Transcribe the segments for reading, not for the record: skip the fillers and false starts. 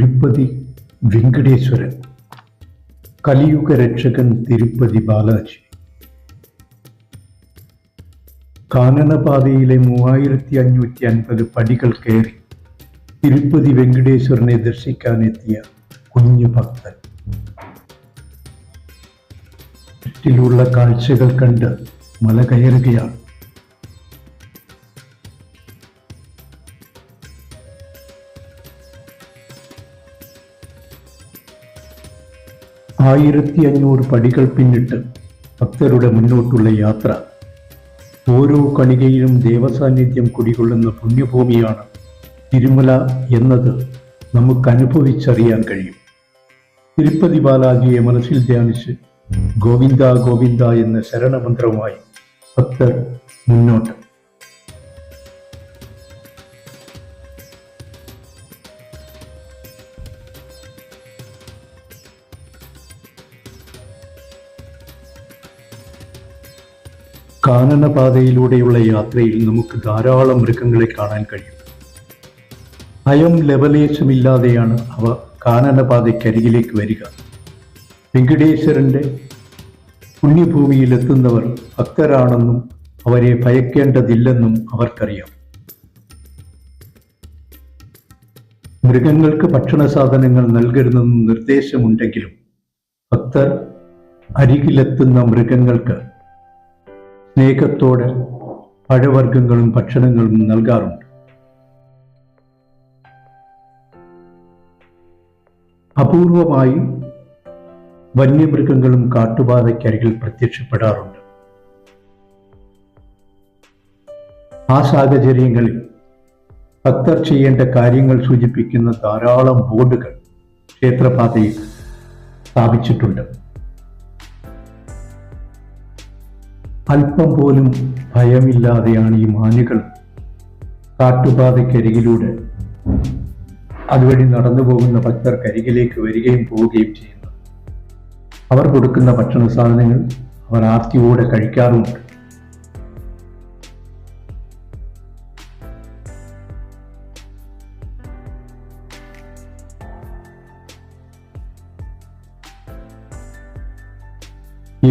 തിരുപ്പതി വെങ്കടേശ്വരൻ, കലിയുഗ രക്ഷകൻ തിരുപ്പതി ബാലാജി. കാനനപാതയിലെ 3550 പടികൾ കയറി തിരുപ്പതി വെങ്കടേശ്വരനെ ദർശിക്കാനെത്തിയ കുഞ്ഞു ഭക്തൻ. ചുറ്റിലുള്ള കാഴ്ചകൾ കണ്ട് മല കയറുകയാണ്. ആയിരത്തി 500 പടികൾ പിന്നിട്ട് ഭക്തരുടെ മുന്നോട്ടുള്ള യാത്ര. ഓരോ കണികയിലും ദേവസാന്നിധ്യം കുടികൊള്ളുന്ന പുണ്യഭൂമിയാണ് തിരുമല എന്നത് നമുക്ക് അനുഭവിച്ചറിയാൻ കഴിയും. തിരുപ്പതി ബാലാജിയെ മനസ്സിൽ ധ്യാനിച്ച് ഗോവിന്ദ ഗോവിന്ദ എന്ന ശരണമന്ത്രവുമായി ഭക്തർ മുന്നോട്ട്. കാനനപാതയിലൂടെയുള്ള യാത്രയിൽ നമുക്ക് ധാരാളം മൃഗങ്ങളെ കാണാൻ കഴിയും. ഭയം ലവലേശമില്ലാതെയാണ് അവ കാനനപാതയ്ക്കരികിലേക്ക് വരിക. വെങ്കടേശ്വരന്റെ പുണ്യഭൂമിയിലെത്തുന്നവർ ഭക്തരാണെന്നും അവരെ ഭയക്കേണ്ടതില്ലെന്നും അവർക്കറിയാം. മൃഗങ്ങൾക്ക് ഭക്ഷണ സാധനങ്ങൾ നൽകരുതെന്നും നിർദ്ദേശമുണ്ടെങ്കിലും ഭക്തർ അരികിലെത്തുന്ന മൃഗങ്ങൾക്ക് സ്നേഹത്തോടെ പഴവർഗ്ഗങ്ങളും ഭക്ഷണങ്ങളും നൽകാറുണ്ട്. അപൂർവമായി വന്യമൃഗങ്ങളും കാട്ടുപാതയ്ക്കരികിൽ പ്രത്യക്ഷപ്പെടാറുണ്ട്. ആ സാഹചര്യങ്ങളിൽ ഭക്തർ ചെയ്യേണ്ട കാര്യങ്ങൾ സൂചിപ്പിക്കുന്ന ധാരാളം ബോർഡുകൾ ക്ഷേത്രപാതയിൽ സ്ഥാപിച്ചിട്ടുണ്ട്. അല്പം പോലും ഭയമില്ലാതെയാണ് ഈ മാനുകൾ കാട്ടുപാതയ്ക്കരികിലൂടെ അതുവഴി നടന്നു പോകുന്ന ഭക്തർക്കരികിലേക്ക് വരികയും പോവുകയും ചെയ്യുന്നത്. അവർ കൊടുക്കുന്ന ഭക്ഷണ സാധനങ്ങൾ അവർ ആർത്തിയോടെ കഴിക്കാറുമുണ്ട്.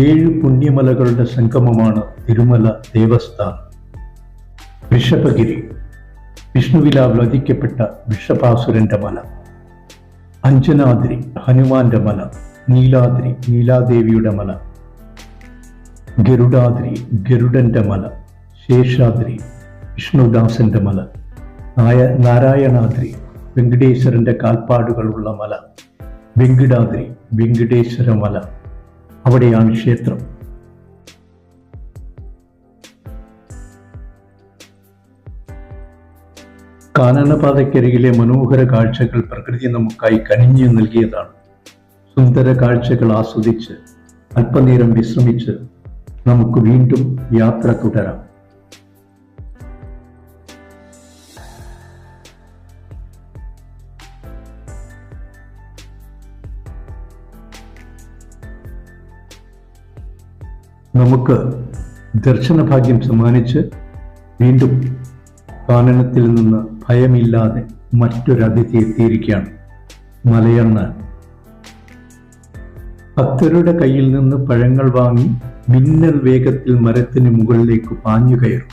ഏഴ് പുണ്യമലകളുടെ സംഗമമാണ് തിരുമല ദേവസ്ഥാനം. വൃഷഭഗിരി, വിഷ്ണുവിലാൽ വധിക്കപ്പെട്ട വൃഷഭാസുരന്റെ മല. അഞ്ജനാദ്രി, ഹനുമാന്റെ മല. നീലാദ്രി, നീലാദേവിയുടെ മല. ഗരുഡാദ്രി, ഗരുഡന്റെ മല. ശേഷാദ്രി, വിഷ്ണുദാസന്റെ മല. നാരായണാദ്രി, വെങ്കടേശ്വരന്റെ കാൽപ്പാടുകളുള്ള മല. വെങ്കിടാദ്രി, വെങ്കടേശ്വര മല. അവിടെയാണ് ക്ഷേത്രം. കാനനപാതയ്ക്കരികിലെ മനോഹര കാഴ്ചകൾ പ്രകൃതി നമുക്കായി കനിഞ്ഞു നൽകിയതാണ്. സുന്ദര കാഴ്ചകൾ ആസ്വദിച്ച് അല്പനേരം വിശ്രമിച്ച് നമുക്ക് വീണ്ടും യാത്ര തുടരാം. നമുക്ക് ദർശനഭാഗ്യം സമ്മാനിച്ച് വീണ്ടും കാനനത്തിൽ നിന്ന് ഭയമില്ലാതെ മറ്റൊരതിഥി എത്തിയിരിക്കുകയാണ് മലയണ്ണാൻ. ഭക്തരുടെ കയ്യിൽ നിന്ന് പഴങ്ങൾ വാങ്ങി മിന്നൽ വേഗത്തിൽ മരത്തിന് മുകളിലേക്ക് പാഞ്ഞു കയറും.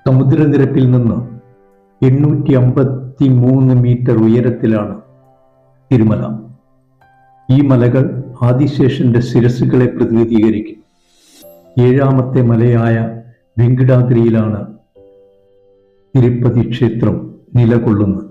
സമുദ്രനിരപ്പിൽ നിന്ന് 853 മീറ്റർ ഉയരത്തിലാണ് തിരുമല. ഈ മലകൾ ആദിശേഷന്റെ ശിരസ്സുകളെ പ്രതിനിധീകരിക്കും. ഏഴാമത്തെ മലയായ വെങ്കിടാദ്രിയിലാണ് തിരുപ്പതി ക്ഷേത്രം നിലകൊള്ളുന്നത്.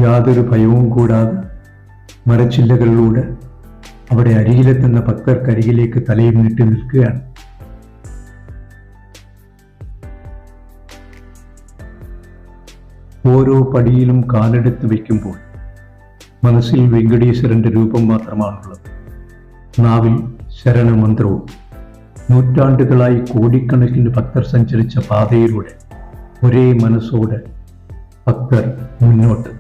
യാതൊരു ഭയവും കൂടാതെ മരച്ചില്ലകളിലൂടെ അവിടെ അരികിലെത്തുന്ന ഭക്തർക്കരികിലേക്ക് തലയും നീട്ടി നിൽക്കുകയാണ്. ഓരോ പടിയിലും കാലെടുത്ത് വയ്ക്കുമ്പോൾ മനസ്സിൽ വെങ്കടേശ്വരന്റെ രൂപം മാത്രമാണുള്ളത്. നാവിൽ ശരണമന്ത്രവും നൂറ്റാണ്ടുകളായി കോടിക്കണക്കിന് ഭക്തർ സഞ്ചരിച്ച പാതയിലൂടെ ഒരേ മനസ്സോടെ ഭക്തർ മുന്നോട്ട്.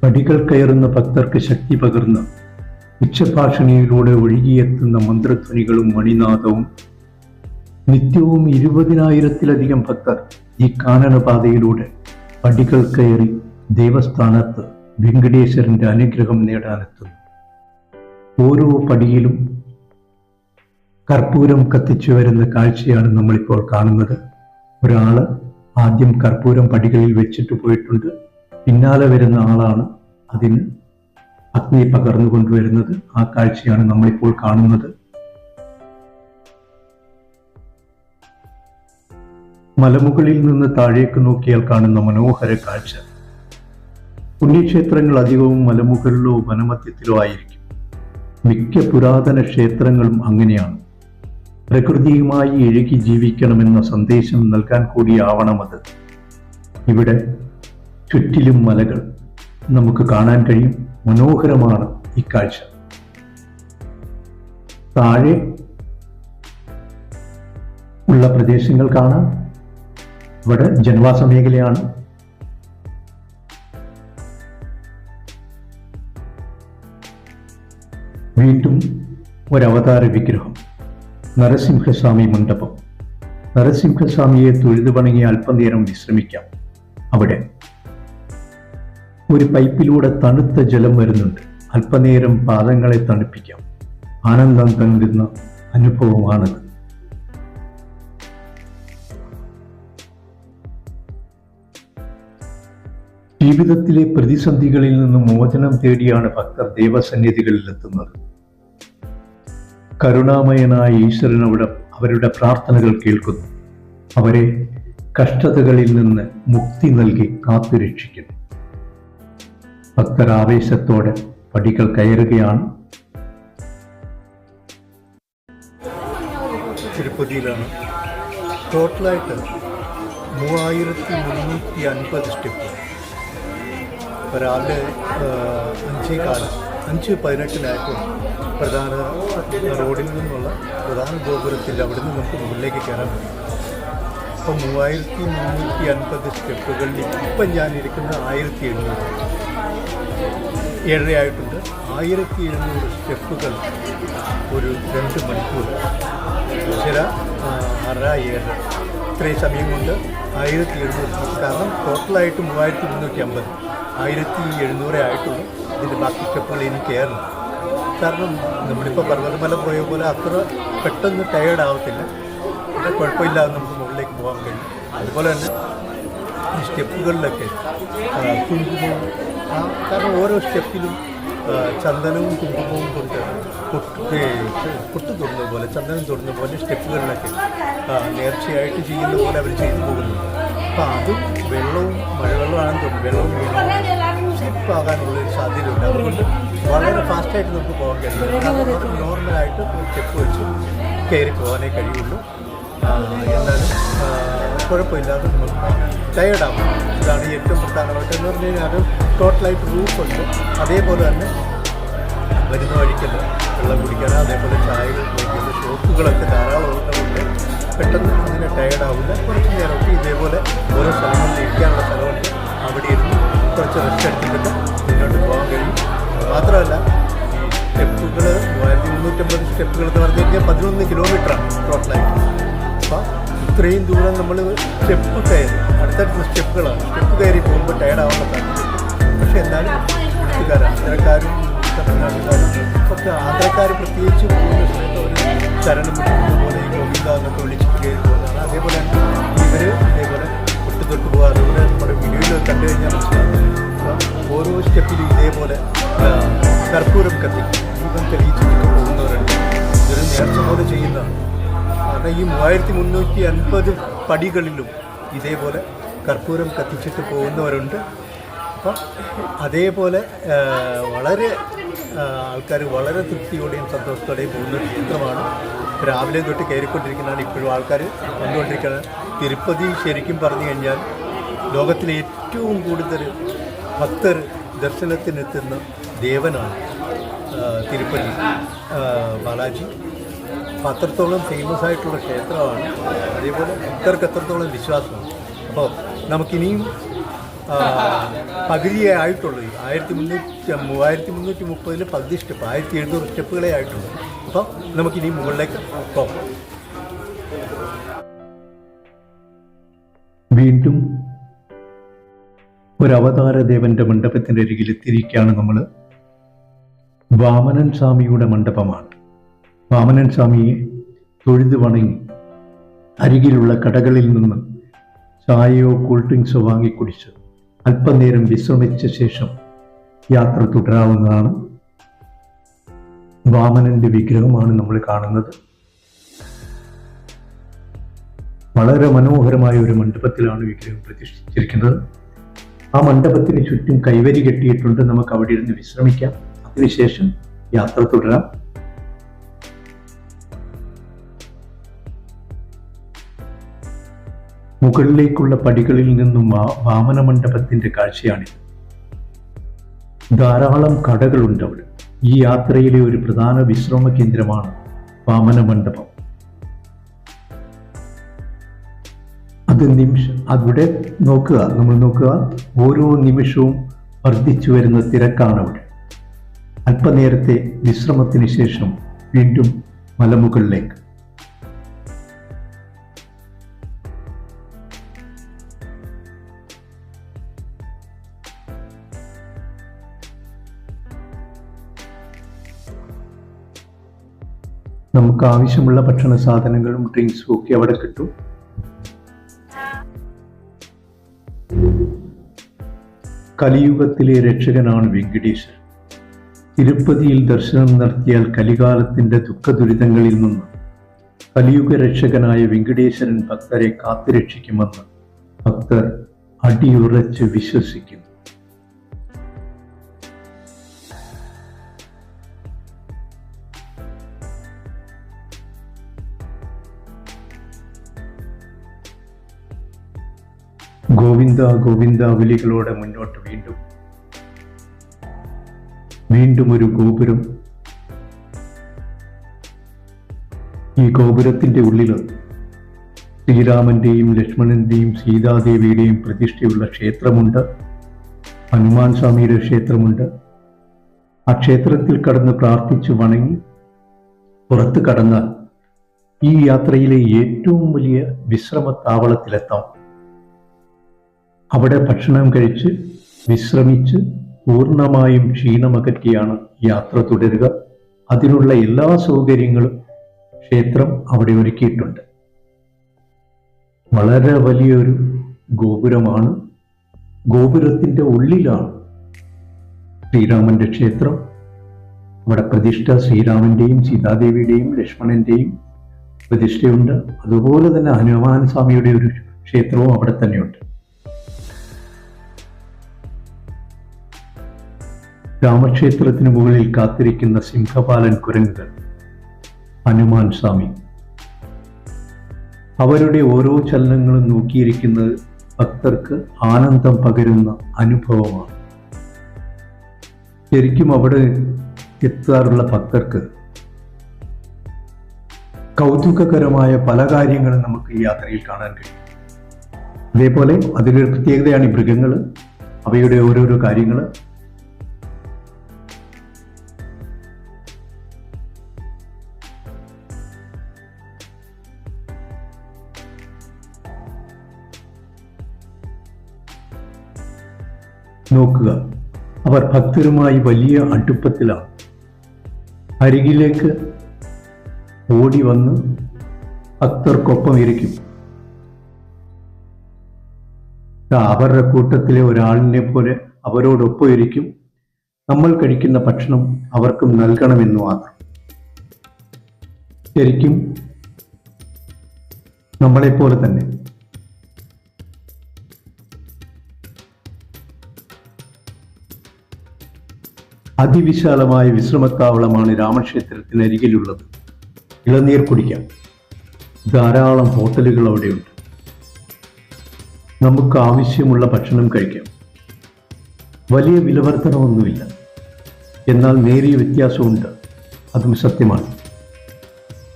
പടികൾ കയറുന്ന ഭക്തർക്ക് ശക്തി പകർന്ന് ഉച്ചഭാഷണിയിലൂടെ ഒഴുകിയെത്തുന്ന മന്ത്രധ്വനികളും മണിനാദവും നിത്യവും 20,000-ത്തിലധികം ഭക്തർ ഈ കാനനപാതയിലൂടെ പടികൾ കയറി ദേവസ്ഥാനത്ത് വെങ്കടേശ്വരന്റെ അനുഗ്രഹം നേടാനെത്തുന്നു. ഓരോ പടിയിലും കർപ്പൂരം കത്തിച്ചു വരുന്ന കാഴ്ചയാണ് നമ്മളിപ്പോൾ കാണുന്നത്. ഒരാള് ആദ്യം കർപ്പൂരം പടികളിൽ വെച്ചിട്ട് പോയിട്ടുണ്ട്. പിന്നാലെ വരുന്ന ആളാണ് അതിന് അഗ്നി പകർന്നു കൊണ്ടുവരുന്നത്. ആ കാഴ്ചയാണ് നമ്മളിപ്പോൾ കാണുന്നത്. മലമുകളിൽ നിന്ന് താഴേക്ക് നോക്കിയാൽ കാണുന്ന മനോഹര കാഴ്ച. പുണ്യക്ഷേത്രങ്ങൾ അധികവും മലമുകളിലോ വനമധ്യത്തിലോ ആയിരിക്കും. മിക്ക പുരാതന ക്ഷേത്രങ്ങളും അങ്ങനെയാണ്. പ്രകൃതിയുമായി ഇഴുകി ജീവിക്കണമെന്ന സന്ദേശം നൽകാൻ കൂടിയാവണം അത്. ഇവിടെ ചുറ്റിലും മലകൾ നമുക്ക് കാണാൻ കഴിയും. മനോഹരമാണ് ഈ കാഴ്ച. താഴെ ഉള്ള പ്രദേശങ്ങൾ കാണാം. ഇവിടെ ജനവാസ മേഖലയാണ്. വീണ്ടും ഒരവതാര വിഗ്രഹം, നരസിംഹസ്വാമി മണ്ഡപം. നരസിംഹസ്വാമിയെ തൊഴുതു വണങ്ങി അല്പനേരം വിശ്രമിക്കാം. അവിടെ ഒരു പൈപ്പിലൂടെ തണുത്ത ജലം വരുന്നുണ്ട്. അല്പനേരം പാദങ്ങളെ തണുപ്പിക്കാം. ആനന്ദം തങ്ങുന്ന അനുഭവമാണത്. ജീവിതത്തിലെ പ്രതിസന്ധികളിൽ നിന്ന് മോചനം തേടിയാണ് ഭക്തർ ദേവസന്നിധികളിൽ എത്തുന്നത്. കരുണാമയനായ ഈശ്വരൻ അവരുടെ പ്രാർത്ഥനകൾ കേൾക്കുന്നു. അവരെ കഷ്ടതകളിൽ നിന്ന് മുക്തി നൽകി കാത്തുരക്ഷിക്കുന്നു. ഭക്തർ ആവേശത്തോടെ പടികൾ കയറുകയാണ്. തിരുപ്പതിയിലാണ്. ടോട്ടലായിട്ട് 3350 സ്റ്റെപ്പ്. രാവിലെ 5:18 പ്രധാന റോഡിൽ നിന്നുള്ള പ്രധാന ഗോപുരത്തിൽ അവിടെ നിന്ന് നമുക്ക് മുകളിലേക്ക് കയറാൻ പറ്റും. അപ്പോൾ 3350 സ്റ്റെപ്പുകളിൽ ഇപ്പം ഞാനിരിക്കുന്ന 1700 7:30 ആയിട്ടുണ്ട്. 1700 സ്റ്റെപ്പുകൾ ഒരു 2 മണിക്കൂർ, ചില 6:30-7 ഇത്രയും സമയം കൊണ്ട് 1700. കാരണം ടോട്ടലായിട്ട് 3350, 1700 ആയിട്ടുള്ളൂ. ഇതിൻ്റെ ബാക്കി സ്റ്റെപ്പുകൾ ഇനി കയറണം. കാരണം നമ്മളിപ്പോൾ പർവ്വതമല പോയ പോലെ അത്ര പെട്ടെന്ന് ടയേർഡ് ആവത്തില്ല. പിന്നെ കുഴപ്പമില്ലാതെ നമുക്ക് മുകളിലേക്ക് പോകാൻ കഴിയും. അതുപോലെ തന്നെ ഈ സ്റ്റെപ്പുകളിലൊക്കെ കുങ്കുമവും, കാരണം ഓരോ സ്റ്റെപ്പിലും ചന്ദനവും കുങ്കുമവും കൊണ്ട് പൊട്ട് തൊടുന്ന പോലെ, ചന്ദനം തൊടുന്ന പോലെ സ്റ്റെപ്പുകളിലൊക്കെ നേർച്ചയായിട്ട് ചെയ്യുന്ന പോലെ അവർ ചെയ്തു പോകുന്നു. അപ്പം അതും വെള്ളവും മഴവെള്ളമാണെന്ന് തോന്നുന്നു, വെള്ളവും സ്ലിപ്പാകാനുള്ളൊരു സാധ്യതയുണ്ട്. അതുകൊണ്ട് വളരെ ഫാസ്റ്റായിട്ട് നമുക്ക് പോകാൻ കഴിയും. കാരണം നോർമലായിട്ട് സ്റ്റെപ്പ് വെച്ച് കയറി പോകാനേ കഴിയുള്ളൂ. എന്നാലും കുഴപ്പമില്ലാതെ നമുക്ക് ടയേർഡാവും. ഇതാണ് ഏറ്റവും പ്രധാനമായിട്ട്. എന്ന് പറഞ്ഞു കഴിഞ്ഞാൽ ടോട്ടലായിട്ട് റൂഫുണ്ട്. അതേപോലെ തന്നെ വരുന്ന വഴിക്കല്ല വെള്ളം കുടിക്കാൻ, അതേപോലെ ചായകൾ കഴിക്കുന്ന ഷോപ്പുകളൊക്കെ ധാരാളം ഉള്ളതുകൊണ്ട് പെട്ടെന്ന് അങ്ങനെ ടയേർഡാവില്ല. കുറച്ച് നേരമൊക്കെ ഇതേപോലെ ഓരോ സ്ഥലങ്ങളിൽ ഇരിക്കാനുള്ള സ്ഥലമുണ്ട്. അവിടെ ഇരുന്ന് കുറച്ച് റെസ്റ്റ് എടുത്തിട്ട് മുന്നോട്ട് പോകാൻ കഴിയും. മാത്രമല്ല ഈ സ്റ്റെപ്പുകൾ 3350 സ്റ്റെപ്പുകൾ എന്ന് പറഞ്ഞു കഴിഞ്ഞാൽ 11 കിലോമീറ്ററാണ് ടോട്ടലായിട്ട്. അപ്പം ഇത്രയും ദൂരം നമ്മൾ സ്റ്റെപ്പ് കയറി, അടുത്തടുത്ത സ്റ്റെപ്പുകളാണ്. സ്റ്റെപ്പ് കയറി പോകുമ്പോൾ ടയർഡാവാനുള്ള സാധ്യതയുണ്ട്. പക്ഷേ എന്നാലും ഇവിടുത്തുകാരും ആന്ധ്രക്കാരും തമിഴ്നാട്ടുകാരും ഒക്കെ ആന്ധ്രക്കാർ പ്രത്യേകിച്ച് പോകുന്ന സമയത്ത് അവർ ശരണം വിളിക്കുന്ന പോലെ ഈ ഗോവിന്ദ എന്നൊക്കെ വിളിച്ചിട്ട് കയറി പോകുന്നതാണ്. അതേപോലെ ഇവർ ഇതേപോലെ തൊട്ട് പോകുക. അതുപോലെ നമ്മുടെ വീഡിയോയിൽ കണ്ടു കഴിഞ്ഞാൽ മനസ്സിലാവും. ഓരോ സ്റ്റെപ്പിലും ഇതേപോലെ കർപ്പൂരം കത്തിക്കും, ദീപം തെളിയിച്ചിട്ട് പോകുന്നവരുണ്ട്. ഇതൊരു നേർച്ച പോലെ ചെയ്യുന്നതാണ്. കാരണം ഈ 3350 പടികളിലും ഇതേപോലെ കർപ്പൂരം കത്തിച്ചിട്ട് പോകുന്നവരുണ്ട്. അപ്പം അതേപോലെ വളരെ ആൾക്കാർ വളരെ തൃപ്തിയോടെയും സന്തോഷത്തോടെയും പോകുന്ന ഒരു ക്ഷേത്രമാണ്. രാവിലെ തൊട്ട് കയറിക്കൊണ്ടിരിക്കുന്നതാണ്. ഇപ്പോഴും ആൾക്കാർ വന്നുകൊണ്ടിരിക്കുകയാണ്. തിരുപ്പതി ശരിക്കും പറഞ്ഞു കഴിഞ്ഞാൽ ലോകത്തിലെ ഏറ്റവും കൂടുതൽ ഭക്തർ ദർശനത്തിനെത്തുന്ന ദേവനാണ് തിരുപ്പതി ബാലാജി. അപ്പം അത്രത്തോളം ഫേമസ് ആയിട്ടുള്ള ക്ഷേത്രമാണ്. അതേപോലെ ഭക്തർക്ക് അത്രത്തോളം വിശ്വാസമാണ്. അപ്പോൾ നമുക്കിനിയും പകുതിയേ ആയിട്ടുള്ളൂ. 3330 പകുതി സ്റ്റെപ്പ്, 1700 സ്റ്റെപ്പുകളെ ആയിട്ടുള്ളൂ. അപ്പോൾ നമുക്കിനി മുകളിലേക്ക് പോകാം. വീണ്ടും ഒരു അവതാരദേവന്റെ മണ്ഡപത്തിൻ്റെ അരികിൽ എത്തിയിരിക്കുകയാണ് നമ്മൾ. വാമനൻ സ്വാമിയുടെ മണ്ഡപമാണ്. വാമനൻ സ്വാമിയെ തൊഴുതു വണങ്ങി അരികിലുള്ള കടകളിൽ നിന്ന് ചായയോ കൂൾ ഡ്രിങ്ക്സോ വാങ്ങിക്കുടിച്ച് അല്പനേരം വിശ്രമിച്ച ശേഷം യാത്ര തുടരാവുന്നതാണ്. വാമനന്റെ വിഗ്രഹമാണ് നമ്മൾ കാണുന്നത്. വളരെ മനോഹരമായ ഒരു മണ്ഡപത്തിലാണ് വിഗ്രഹം പ്രതിഷ്ഠിച്ചിരിക്കുന്നത്. ആ മണ്ഡപത്തിന് ചുറ്റും കൈവരി കെട്ടിയിട്ടുണ്ട്. നമുക്ക് അവിടെ ഇരുന്ന് വിശ്രമിക്കാം. അതിനുശേഷം യാത്ര തുടരാം. മുകളിലേക്കുള്ള പടികളിൽ നിന്നും വാമന മണ്ഡപത്തിന്റെ കാഴ്ചയാണിത്. ധാരാളം കടകളുണ്ട് അവിടെ. ഈ യാത്രയിലെ ഒരു പ്രധാന വിശ്രമ കേന്ദ്രമാണ് വാമന മണ്ഡപം. അവിടെ നമ്മൾ നോക്കുക, ഓരോ നിമിഷവും വർദ്ധിച്ചു വരുന്ന തിരക്കാണ് അവിടെ. അല്പനേരത്തെ വിശ്രമത്തിന് ശേഷം വീണ്ടും മലമുകളിലേക്ക്. നമുക്ക് ആവശ്യമുള്ള ഭക്ഷണ സാധനങ്ങളും ഡ്രിങ്ക്സും ഒക്കെ അവിടെ കിട്ടും. കലിയുഗത്തിലെ രക്ഷകനാണ് വെങ്കടേശ്വരൻ. തിരുപ്പതിയിൽ ദർശനം നടത്തിയാൽ കലികാലത്തിന്റെ ദുഃഖദുരിതങ്ങളിൽ നിന്ന് കലിയുഗ രക്ഷകനായ വെങ്കടേശ്വരൻ ഭക്തരെ കാത്തുരക്ഷിക്കുമെന്ന് ഭക്തർ അടിയുറച്ച് വിശ്വസിക്കുന്നു. ഗോവിന്ദ ഗോവിന്ദ വിളികളോടെ മുന്നോട്ട് വീണ്ടും ഒരു ഗോപുരം. ഈ ഗോപുരത്തിന്റെ ഉള്ളിൽ ശ്രീരാമന്റെയും ലക്ഷ്മണന്റെയും സീതാദേവിയുടെയും പ്രതിഷ്ഠയുള്ള ക്ഷേത്രമുണ്ട്. ഹനുമാൻ സ്വാമിയുടെ ക്ഷേത്രമുണ്ട്. ആ ക്ഷേത്രത്തിൽ കടന്ന് പ്രാർത്ഥിച്ചു വണങ്ങി പുറത്ത് കടന്നാൽ ഈ യാത്രയിലെ ഏറ്റവും വലിയ വിശ്രമ താവളത്തിലെത്താം. അവിടെ ഭക്ഷണം കഴിച്ച് വിശ്രമിച്ച് പൂർണ്ണമായും ക്ഷീണമകറ്റിയാണ് യാത്ര തുടരുക. അതിനുള്ള എല്ലാ സൗകര്യങ്ങളും ക്ഷേത്രം അവിടെ ഒരുക്കിയിട്ടുണ്ട്. വളരെ വലിയൊരു ഗോപുരമാണ്. ഗോപുരത്തിന്റെ ഉള്ളിലാണ് ശ്രീരാമന്റെ ക്ഷേത്രം. അവിടെ പ്രതിഷ്ഠ ശ്രീരാമന്റെയും സീതാദേവിയുടെയും ലക്ഷ്മണന്റെയും പ്രതിഷ്ഠയുണ്ട്. അതുപോലെ തന്നെ ഹനുമാൻ സ്വാമിയുടെ ഒരു ക്ഷേത്രവും അവിടെ തന്നെയുണ്ട്. രാമക്ഷേത്രത്തിന് മുകളിൽ കാത്തിരിക്കുന്ന സിംഹപാലൻ കുരങ്ങുകൾ ഹനുമാൻ സ്വാമി. അവരുടെ ഓരോ ചലനങ്ങളും നോക്കിയിരിക്കുന്നത് ഭക്തർക്ക് ആനന്ദം പകരുന്ന അനുഭവമാണ്. ശരിക്കും അവിടെ എത്താറുള്ള ഭക്തർക്ക് കൗതുകകരമായ പല കാര്യങ്ങളും നമുക്ക് ഈ യാത്രയിൽ കാണാൻ കഴിയും. അതേപോലെ അതിലൊരു പ്രത്യേകതയാണ് ഈ മൃഗങ്ങൾ, അവയുടെ ഓരോരോ കാര്യങ്ങൾ. നോക്കുക, അവർ ഭക്തരുമായി വലിയ അടുപ്പത്തിലാണ്. അരികിലേക്ക് ഓടി വന്ന് ഭക്തർക്കൊപ്പം ഇരിക്കും. അവരുടെ കൂട്ടത്തിലെ ഒരാളിനെ പോലെ അവരോടൊപ്പം ഇരിക്കും. നമ്മൾ കഴിക്കുന്ന ഭക്ഷണം അവർക്കും നൽകണമെന്ന് മാത്രം. ശരിക്കും നമ്മളെപ്പോലെ തന്നെ അതിവിശാലമായ വിശ്രമത്താവളമാണ് രാമക്ഷേത്രത്തിനരികിലുള്ളത്. ഇളനീർ കുടിക്കാം. ധാരാളം ഹോട്ടലുകൾ അവിടെയുണ്ട്. നമുക്ക് ആവശ്യമുള്ള ഭക്ഷണം കഴിക്കാം. വലിയ വിലവർധനമൊന്നുമില്ല, എന്നാൽ നേരിയ വ്യത്യാസമുണ്ട്, അതും സത്യമാണ്.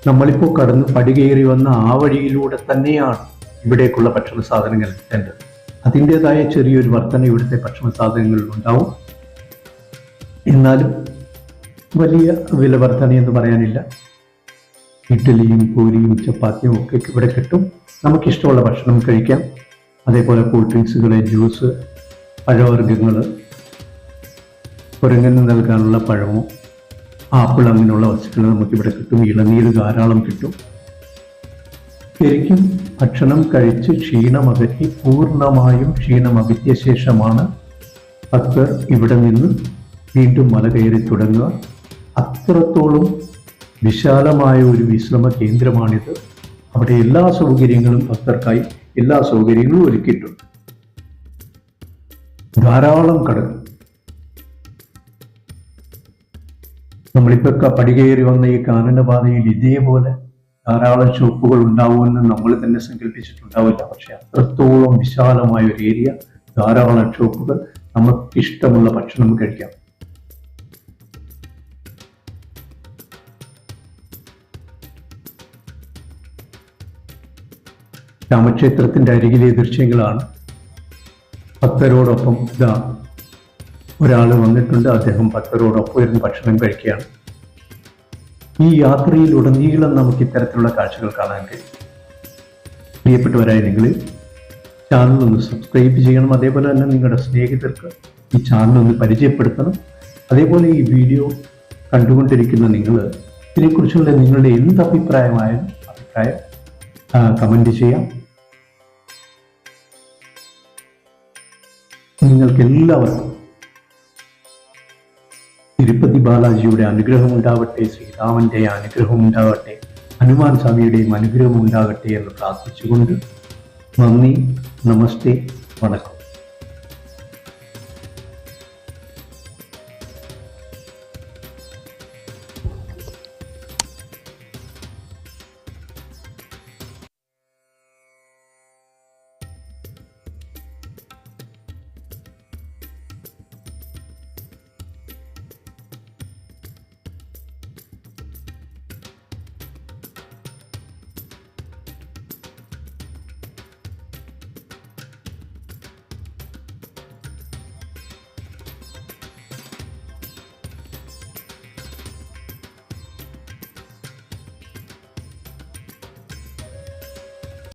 നമ്മളിപ്പോൾ കടന്ന് പടികേറി വന്ന ആ വഴിയിലൂടെ തന്നെയാണ് ഇവിടേക്കുള്ള ഭക്ഷണ സാധനങ്ങൾ എത്തേണ്ടത്. അതിൻ്റെതായ ചെറിയൊരു വർധന ഇവിടുത്തെ ഭക്ഷണ സാധനങ്ങളിൽ ഉണ്ടാവും. എന്നാലും വലിയ വിലവർധന എന്ന് പറയാനില്ല. ഇഡ്ഡലിയും പൂരിയും ചപ്പാത്തിയും ഒക്കെ ഇവിടെ കിട്ടും. നമുക്കിഷ്ടമുള്ള ഭക്ഷണം കഴിക്കാം. അതേപോലെ കൂൾ ഡ്രിങ്ക്സുകൾ, ജ്യൂസ്, പഴവർഗ്ഗങ്ങൾ, കുരങ്ങന് നൽകാനുള്ള പഴമോ ആപ്പിൾ അങ്ങനെയുള്ള വസ്തുക്കൾ നമുക്കിവിടെ കിട്ടും. ഇളനീര് ധാരാളം കിട്ടും. ശരിക്കും ഭക്ഷണം കഴിച്ച് ക്ഷീണമകറ്റി, പൂർണ്ണമായും ക്ഷീണമകറ്റിയ ശേഷമാണ് ഭക്തർ ഇവിടെ നിന്ന് വീണ്ടും മല കയറി തുടങ്ങുക. അത്രത്തോളം വിശാലമായ ഒരു വിശ്രമ കേന്ദ്രമാണിത്. അവിടെ എല്ലാ സൗകര്യങ്ങളും ഭക്തർക്കായി എല്ലാ സൗകര്യങ്ങളും ഒരുക്കിയിട്ടുണ്ട്. ധാരാളം കടൽ. നമ്മളിപ്പോൾ പടികേറി വന്ന ഈ കാനനപാതയിൽ ഇതേപോലെ ധാരാളം ഷോപ്പുകൾ ഉണ്ടാവുമെന്ന് നമ്മൾ തന്നെ സങ്കല്പിച്ചിട്ടുണ്ടാവില്ല. പക്ഷെ അത്രത്തോളം വിശാലമായ ഒരു ഏരിയ, ധാരാളം ഷോപ്പുകൾ, നമുക്കിഷ്ടമുള്ള ഭക്ഷണം കഴിക്കാം. രാമക്ഷേത്രത്തിന്റെ അരികിലെ ദൃശ്യങ്ങളാണ്. ഭക്തരോടൊപ്പം ഇതാ ഒരാൾ വന്നിട്ടുണ്ട്. അദ്ദേഹം ഭക്തരോടൊപ്പം ഇരുന്ന് ഭക്ഷണം കഴിക്കുകയാണ്. ഈ യാത്രയിലുടനീളം നമുക്ക് ഇത്തരത്തിലുള്ള കാഴ്ചകൾ കാണാൻ കഴിയും. പ്രിയപ്പെട്ടവരായ നിങ്ങൾ ചാനൽ ഒന്ന് സബ്സ്ക്രൈബ് ചെയ്യണം. അതേപോലെ തന്നെ നിങ്ങളുടെ സ്നേഹിതർക്ക് ഈ ചാനൽ ഒന്ന് പരിചയപ്പെടുത്തണം. അതേപോലെ ഈ വീഡിയോ കണ്ടുകൊണ്ടിരിക്കുന്ന നിങ്ങൾ ഇതിനെക്കുറിച്ചുള്ള നിങ്ങളുടെ എന്ത് അഭിപ്രായം കമന്റ് ചെയ്യാം. നിങ്ങൾക്ക് എല്ലാവർക്കും തിരുപ്പതി ബാലാജിയുടെ അനുഗ്രഹം ഉണ്ടാവട്ടെ, ശ്രീരാമന്റെ അനുഗ്രഹം ഉണ്ടാവട്ടെ, ഹനുമാൻ സ്വാമിയുടെയും അനുഗ്രഹം ഉണ്ടാകട്ടെ എന്ന് പ്രാർത്ഥിച്ചുകൊണ്ട് നന്ദി, നമസ്തേ, വണക്കം.